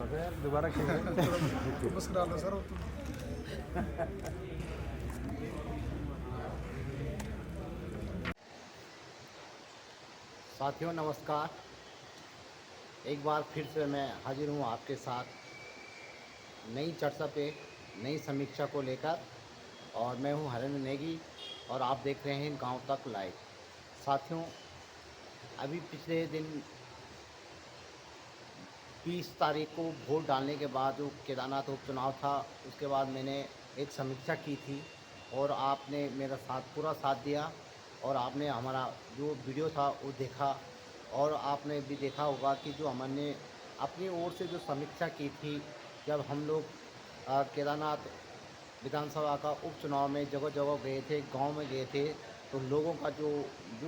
Sir दोबारा खेलें। बस डालो सर वो तो। साथियों नमस्कार। एक बार फिर से मैं हाजिर हूँ आपके साथ नई चर्चा पे, नई समीक्षा को लेकर। और मैं हूँ हरेंद्र नेगी और आप देख रहे हैं गांव तक लाइव। साथियों, अभी पिछले दिन 20 तारीख को वोट डालने के बाद जो केदारनाथ उपचुनाव था, उसके बाद मैंने एक समीक्षा की थी और आपने मेरा पूरा साथ दिया और आपने हमारा जो वीडियो था वो देखा। और आपने भी देखा होगा कि जो हमने अपनी ओर से जो समीक्षा की थी, जब हम लोग केदारनाथ विधानसभा का उपचुनाव में जगह जगह गए थे, गांव में गए थे, तो लोगों का जो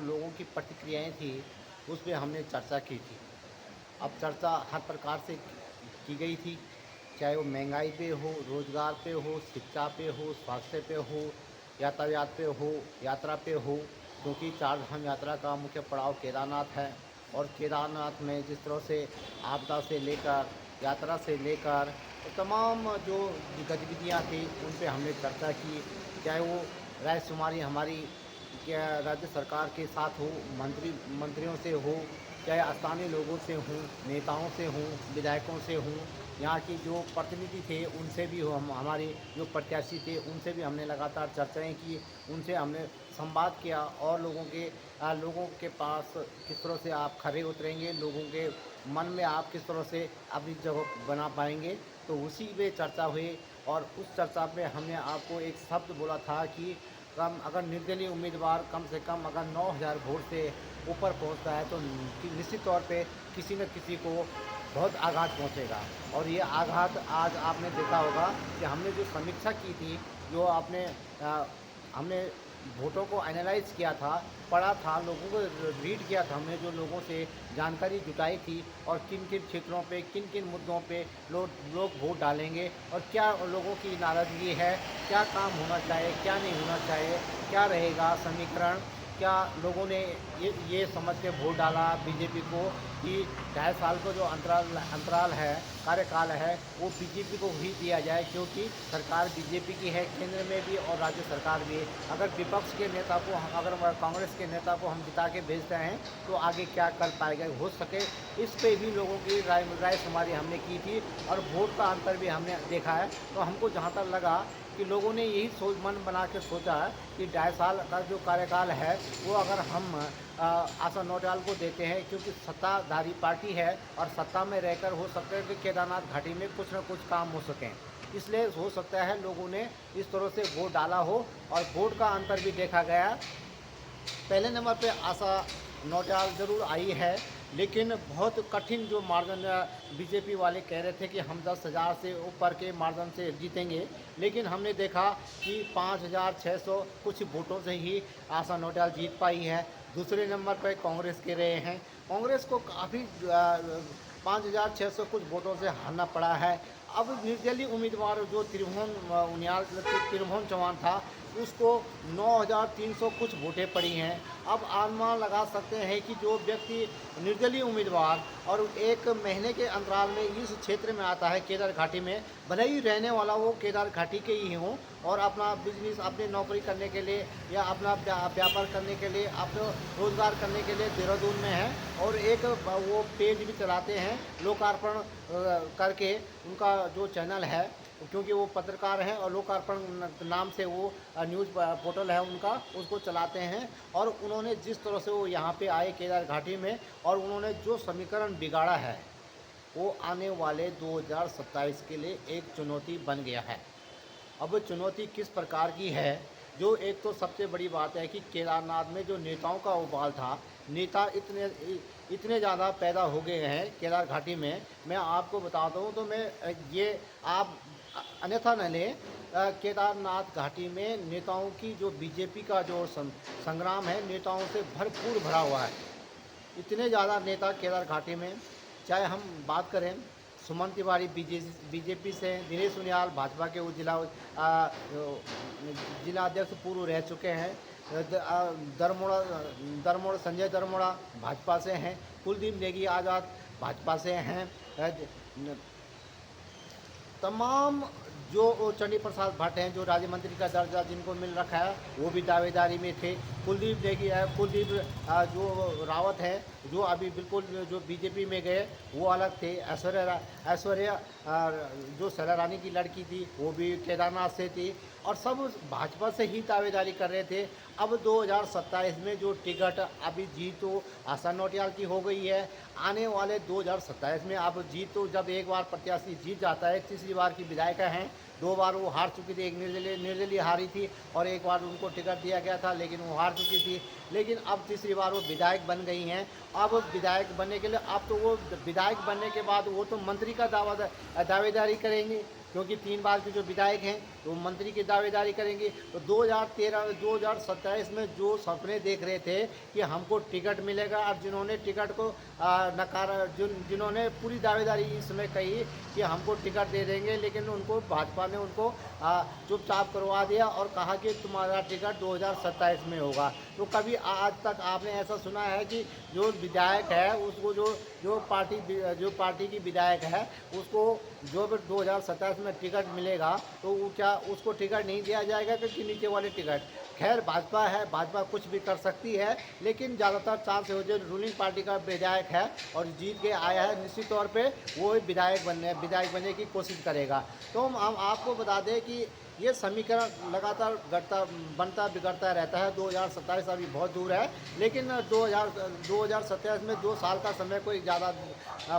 लोगों की प्रतिक्रियाएं थी उस पर हमने चर्चा की थी। अब चर्चा हर प्रकार से की गई थी, चाहे वो महंगाई पे हो, रोजगार पे हो, शिक्षा पे हो, स्वास्थ्य पे हो, यातायात पे हो, यात्रा पे हो, क्योंकि चार धाम यात्रा का मुख्य पड़ाव केदारनाथ है। और केदारनाथ में जिस तरह से आपदा से लेकर, यात्रा से लेकर तमाम जो गतिविधियाँ थी उन पे हमने चर्चा की। चाहे वो रायशुमारी हमारी क्या राज्य सरकार के साथ हो, मंत्रियों से हो, चाहे स्थानीय लोगों से हों, नेताओं से हों, विधायकों से हों, यहाँ की जो प्रतिनिधि थे उनसे भी हो, हम हमारे जो प्रत्याशी थे उनसे भी हमने लगातार चर्चाएं की, उनसे हमने संवाद किया। और लोगों के पास किस तरह से आप खरे उतरेंगे, लोगों के मन में आप किस तरह से अपनी जगह बना पाएंगे, तो उसी पे चर्चा हुई। और उस चर्चा में हमने आपको एक शब्द बोला था कि अगर निर्दलीय उम्मीदवार कम से कम अगर 9,000 वोट से ऊपर पहुंचता है तो निश्चित तौर पे किसी न किसी को बहुत आघात पहुंचेगा। और ये आघात आज आपने देखा होगा कि हमने जो समीक्षा की थी, जो हमने वोटों को एनालाइज किया था, पढ़ा था, लोगों को रीड किया था, हमने जो लोगों से जानकारी जुटाई थी और किन किन क्षेत्रों पे, किन किन मुद्दों पे लोग वोट डालेंगे और क्या लोगों की नाराज़गी है, क्या काम होना चाहिए, क्या नहीं होना चाहिए, क्या रहेगा समीकरण, क्या लोगों ने ये समझ के वोट डाला बीजेपी को कि 2.5 साल का जो अंतराल है, कार्यकाल है, वो बीजेपी को ही दिया जाए, क्योंकि सरकार बीजेपी की है, केंद्र में भी और राज्य सरकार भी। अगर विपक्ष के नेता को अगर कांग्रेस के नेता को हम जिता के भेजते हैं तो आगे क्या कर पाएगा, हो सके इस पे भी लोगों की रायशुमारी हमने की थी और वोट का अंतर भी हमने देखा है। तो हमको जहाँ तक लगा कि लोगों ने यही मन बना के सोचा है कि 2.5 साल का जो कार्यकाल है वो अगर हम आशा नौटियाल को देते हैं, क्योंकि सत्ताधारी पार्टी है और सत्ता में रहकर हो सकता है कि केदारनाथ घाटी में कुछ न कुछ काम हो सकें, इसलिए हो सकता है लोगों ने इस तरह से वोट डाला हो। और वोट का अंतर भी देखा गया। पहले नंबर पे आशा नौटियाल ज़रूर आई है, लेकिन बहुत कठिन जो मार्जिन बीजेपी वाले कह रहे थे कि हम 10,000 से ऊपर के मार्जिन से जीतेंगे, लेकिन हमने देखा कि 5,600 कुछ वोटों से ही आशा नौटियाल जीत पाई है। दूसरे नंबर पर कांग्रेस के रहे हैं, कांग्रेस को काफ़ी 5,600 कुछ वोटों से हारना पड़ा है। अब निर्दलीय उम्मीदवार जो त्रिभुवन चौहान था उसको 9,300 कुछ वोटें पड़ी हैं। अब अनुमान लगा सकते हैं कि जो व्यक्ति निर्दलीय उम्मीदवार और 1 महीने के अंतराल में इस क्षेत्र में आता है केदार घाटी में, भले ही रहने वाला वो केदार घाटी के ही हों और अपना बिजनेस, अपनी नौकरी करने के लिए या अपना व्यापार करने के लिए, अपना रोजगार करने के लिए देहरादून में है और एक वो पेज भी चलाते हैं लोकार्पण करके, उनका जो चैनल है, क्योंकि वो पत्रकार हैं और लोकार्पण नाम से वो न्यूज़ पोर्टल है उनका, उसको चलाते हैं। और उन्होंने जिस तरह से वो यहाँ पे आए केदार घाटी में और उन्होंने जो समीकरण बिगाड़ा है वो आने वाले 2027 के लिए एक चुनौती बन गया है। अब चुनौती किस प्रकार की है, जो एक तो सबसे बड़ी बात है कि केदारनाथ में जो नेताओं का उबाल था, नेता इतने ज़्यादा पैदा हो गए हैं केदार घाटी में। मैं आपको बताता हूँ तो मैं ये आप अन्यथा न लें, केदारनाथ घाटी में नेताओं की जो बीजेपी का जो संग्राम है, नेताओं से भरपूर भरा हुआ है। इतने ज़्यादा नेता केदार घाटी में, चाहे हम बात करें सुमन तिवारी बीजेपी से, दिनेश उनियाल भाजपा के वो जिला अध्यक्ष पूर्व रह चुके हैं, दरमोड़ा संजय दरमोड़ा भाजपा से हैं, कुलदीप नेगी आज़ाद भाजपा से हैं, तमाम जो चंडी प्रसाद भट्ट हैं, जो राज्य मंत्री का दर्जा जिनको मिल रखा है, वो भी दावेदारी में थे। कुलदीप जो रावत हैं, जो अभी बिल्कुल जो बीजेपी में गए, वो अलग थे। ऐश्वर्या जो सैला रानी की लड़की थी, वो भी केदारनाथ से थी, और सब भाजपा से ही दावेदारी कर रहे थे। अब 2027 में जो टिकट अभी जीत तो आशा नौटियाल की हो गई है। आने वाले 2027 में अब जीत तो जब एक बार प्रत्याशी जीत जाता है, तीसरी बार की विधायिका हैं, 2 बार वो हार चुकी थी, एक निर्दलीय हारी थी और एक बार उनको टिकट दिया गया था लेकिन वो हार चुकी थी। लेकिन अब तीसरी बार वो विधायक बन गई हैं। अब विधायक बनने के लिए अब तो वो विधायक बनने के बाद वो तो मंत्री का दावेदारी करेंगे, क्योंकि 3 बार के जो विधायक हैं तो मंत्री की दावेदारी करेंगे। तो 2027 में जो सपने देख रहे थे कि हमको टिकट मिलेगा, और जिन्होंने टिकट को नकारा, जिन्होंने पूरी दावेदारी इसमें कही कि हमको टिकट दे देंगे, लेकिन उनको भाजपा ने उनको चुपचाप करवा दिया और कहा कि तुम्हारा टिकट 2027 में होगा। तो कभी आज तक आपने ऐसा सुना है कि जो विधायक है उसको जो पार्टी की विधायक है उसको जो 2027 में टिकट मिलेगा तो वो क्या उसको टिकट नहीं दिया जाएगा, क्योंकि नीचे वाले टिकट? खैर, भाजपा है, भाजपा कुछ भी कर सकती है, लेकिन ज़्यादातर चांस हो जो रूलिंग पार्टी का विधायक है और जीत के आया है, निश्चित तौर पे वो विधायक बनने की कोशिश करेगा। तो हम आपको बता दें कि ये समीकरण लगातार बनता बिगड़ता रहता है। 2027 अभी बहुत दूर है, लेकिन 2027 में 2 साल का समय कोई ज़्यादा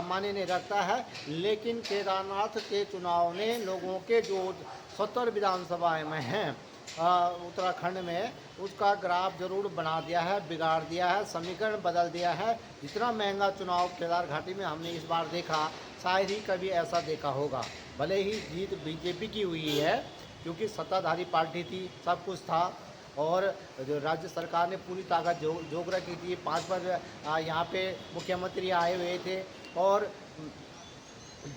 मायने नहीं रखता है। लेकिन केदारनाथ के चुनाव ने लोगों के जो 70 विधानसभाएं में हैं उत्तराखंड में, उसका ग्राफ जरूर बना दिया है, बिगाड़ दिया है, समीकरण बदल दिया है। जितना महंगा चुनाव केदार घाटी में हमने इस बार देखा, शायद ही कभी ऐसा देखा होगा। भले ही जीत बीजेपी की हुई है, क्योंकि सत्ताधारी पार्टी थी, सब कुछ था, और जो राज्य सरकार ने पूरी ताकत जोग रखी थी। 5 बार यहाँ पे मुख्यमंत्री आए हुए थे, और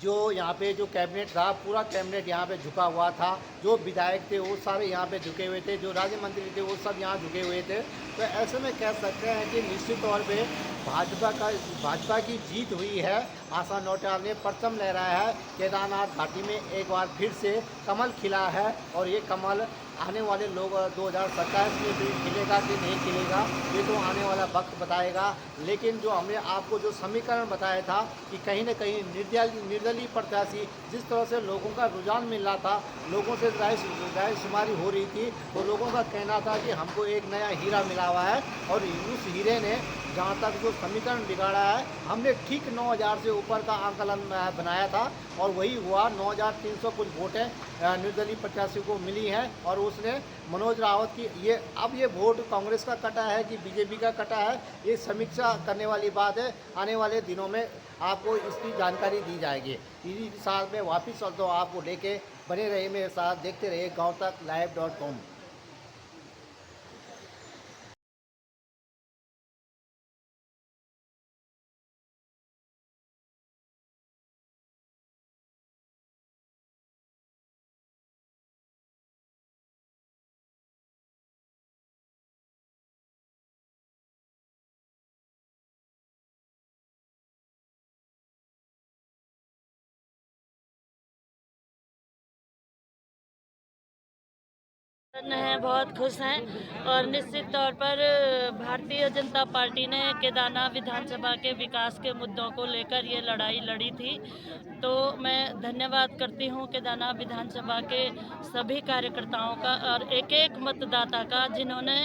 जो यहाँ पे जो कैबिनेट था, पूरा कैबिनेट यहाँ पे झुका हुआ था। जो विधायक थे वो सारे यहाँ पे झुके हुए थे, जो राज्य मंत्री थे वो सब यहाँ झुके हुए थे। तो ऐसे में कह सकते हैं कि निश्चित तौर पे भाजपा की जीत हुई है। आशा नौटियाल ने परचम लहराया है। केदारनाथ घाटी में एक बार फिर से कमल खिला है, और ये कमल आने वाले 2027 में भी खिलेगा कि नहीं खिलेगा, ये तो आने वाला वक्त बताएगा। लेकिन जो हमने आपको जो समीकरण बताया था कि कहीं न कहीं निर्दलीय प्रत्याशी, जिस तरह से लोगों का रुझान मिल रहा था, लोगों से रायशुमारी हो रही थी, तो लोगों का कहना था कि हमको एक नया हीरा मिला हुआ है, और उस हीरे ने जहाँ तक जो समीकरण बिगाड़ा है, हमने ठीक 9000 से ऊपर का आंकलन बनाया था, और वही हुआ। 9300 कुछ वोटें निर्दलीय प्रत्याशी को मिली हैं, और उसने मनोज रावत की अब ये वोट कांग्रेस का कटा है कि बीजेपी का कटा है, ये समीक्षा करने वाली बात है। आने वाले दिनों में आपको इसकी जानकारी दी जाएगी। इसी साथ में वापस तो आपको लेके बने रहिए मेरे साथ, देखते रहिए gaontaklive.com। हैं, बहुत खुश हैं, और निश्चित तौर पर भारतीय जनता पार्टी ने केदारनाथ विधानसभा के विकास के मुद्दों को लेकर ये लड़ाई लड़ी थी। तो मैं धन्यवाद करती हूँ केदारनाथ विधानसभा के सभी कार्यकर्ताओं का और एक एक मतदाता का, जिन्होंने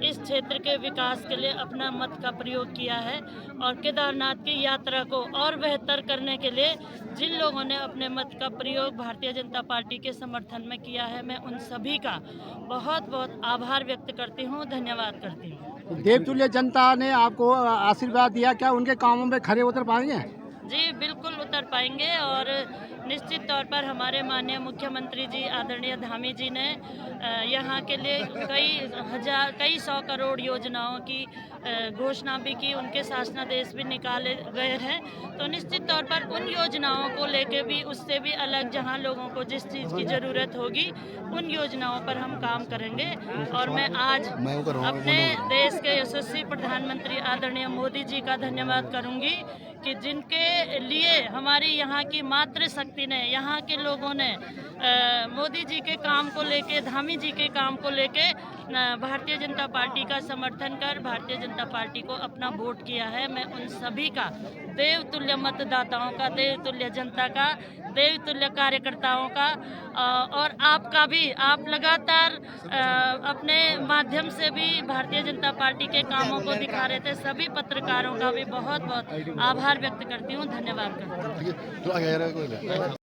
इस क्षेत्र के विकास के लिए अपना मत का प्रयोग किया है, और केदारनाथ की यात्रा को और बेहतर करने के लिए जिन लोगों ने अपने मत का प्रयोग भारतीय जनता पार्टी के समर्थन में किया है, मैं उन सभी का बहुत बहुत आभार व्यक्त करती हूँ, धन्यवाद करती हूँ। देवतुल्य जनता ने आपको आशीर्वाद दिया, क्या उनके कामों में खरे उतर पाएंगे? जी बिल्कुल उतर पाएंगे, और निश्चित तौर पर हमारे माननीय मुख्यमंत्री जी आदरणीय धामी जी ने यहाँ के लिए कई सौ करोड़ योजनाओं की घोषणा भी की, उनके शासनादेश भी निकाले गए हैं। तो निश्चित तौर पर उन योजनाओं को लेके भी, उससे भी अलग, जहाँ लोगों को जिस चीज़ की ज़रूरत होगी उन योजनाओं पर हम काम करेंगे। और मैं आज अपने देश के यशस्वी प्रधानमंत्री आदरणीय मोदी जी का धन्यवाद करूंगी कि जिनके लिए हमारी यहाँ की मातृशक्ति ने, यहाँ के लोगों ने मोदी जी के काम को लेके, धामी जी के काम को लेके भारतीय जनता पार्टी का समर्थन कर भारतीय जनता पार्टी को अपना वोट किया है। मैं उन सभी का, देवतुल्य मतदाताओं का, देवतुल्य जनता का, देवतुल्य कार्यकर्ताओं का और आपका भी, आप लगातार अपने माध्यम से भी भारतीय जनता पार्टी के कामों को दिखा रहे थे। सभी पत्रकारों का भी बहुत बहुत आभार व्यक्त करती हूँ, धन्यवाद करती हूँ।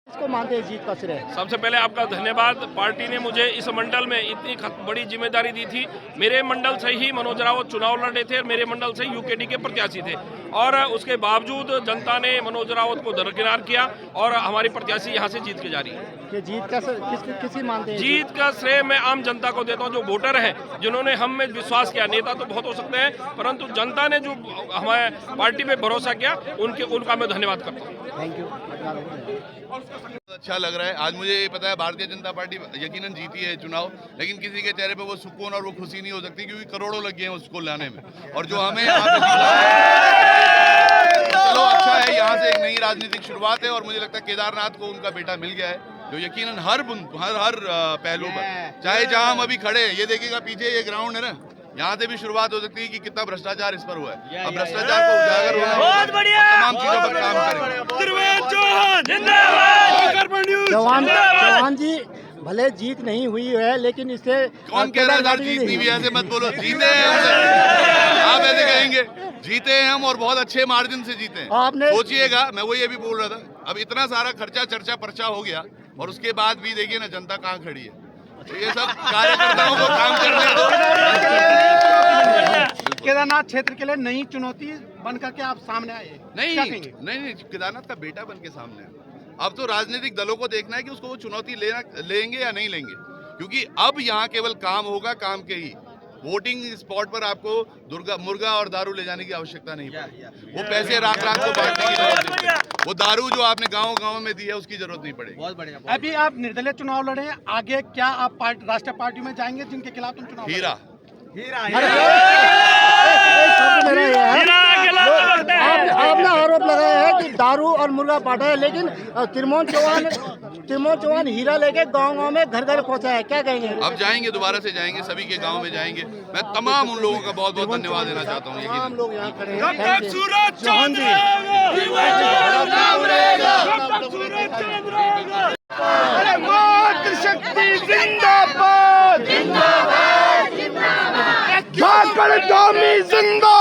इसको मानते हैं जीत का श्रेय? सबसे पहले आपका धन्यवाद। पार्टी ने मुझे इस मंडल में इतनी बड़ी जिम्मेदारी दी थी। मेरे मंडल से ही मनोज रावत चुनाव लड़े थे और मेरे मंडल से यूकेडी के प्रत्याशी थे, और उसके बावजूद जनता ने मनोज रावत को दरकिनार किया और हमारी प्रत्याशी यहाँ से जीत के जा रही है। ये जीत का किसी मानते हैं? जीत का श्रेय मैं आम जनता को देता हूँ, जो वोटर है, जिन्होंने हम में विश्वास किया। नेता तो बहुत हो सकते हैं, परंतु जनता ने जो हमारे पार्टी पे भरोसा किया, उनका मैं धन्यवाद करता हूँ। Thank you. अच्छा लग रहा है। आज मुझे ये पता है भारतीय जनता पार्टी यकीनन जीती है चुनाव, लेकिन किसी के चेहरे पे वो सुकून और वो खुशी नहीं हो सकती, क्योंकि करोड़ों लग गए हैं उसको लाने में। और जो हमें यहाँ पे दिखा है, चलो अच्छा है, यहाँ से एक नई राजनीतिक शुरुआत है। और मुझे लगता है केदारनाथ को उनका बेटा मिल गया है, जो यकीनन हर पहलू पर, चाहे जहाँ हम अभी खड़े हैं, ये देखिएगा पीछे ये ग्राउंड है ना, यहाँ से भी शुरुआत हो सकती है कि कितना भ्रष्टाचार इस पर हुआ है। अब भ्रष्टाचार को उजागर होना, बहुत बढ़िया, तमाम चीजों पर काम करेंगे। चौहान जी, भले जीत नहीं हुई है, लेकिन इससे कौन कह रहा है जीत नहीं हुई? ऐसे मत बोलो, जीते हैं हम। आप ऐसे कहेंगे? जीते हैं हम, और बहुत अच्छे मार्जिन से जीते हैं। सोचिएगा, मैं वही अभी बोल रहा था, अब इतना सारा खर्चा चर्चा पर्चा हो गया, और उसके बाद भी देखिए ना जनता कहाँ खड़ी है। तो ये सब कार्यकर्ताओं को काम करने दो। केदारनाथ क्षेत्र के लिए नई चुनौती बन करके आप सामने आए? नहीं, केदारनाथ का बेटा बन के सामने है। अब तो राजनीतिक दलों को देखना है कि उसको वो चुनौती लेंगे या नहीं लेंगे, क्योंकि अब यहाँ केवल काम होगा, काम के ही। वोटिंग स्पॉट पर आपको मुर्गा और दारू ले जाने की आवश्यकता नहीं पड़ेगी। वो पैसे राख को बांटने की जरूरत नहीं पड़ेगी। वो दारू जो आपने गाँव में दी है, उसकी जरूरत नहीं पड़ेगी। बहुत बढ़िया। अभी आप निर्दलीय चुनाव लड़े हैं, आगे क्या आप राष्ट्रीय पार्टी में जाएंगे जिनके खिलाफ तुम चुनाव? हीरा आपने आरोप लगाया है कि दारू और मुर्गा बांटा है, लेकिन त्रिमोहन चौहान हीरा लेके गांव में घर पहुंचा है, क्या कहेंगे? अब जाएंगे, दोबारा से जाएंगे, सभी के गांव में जाएंगे। मैं तमाम उन लोगों का बहुत बहुत धन्यवाद देना चाहता हूँ। तमाम लोग यहाँ खड़े हैं। मातृशक्ति जिंदाबाद, झारखंड धामी जिंदाबाद।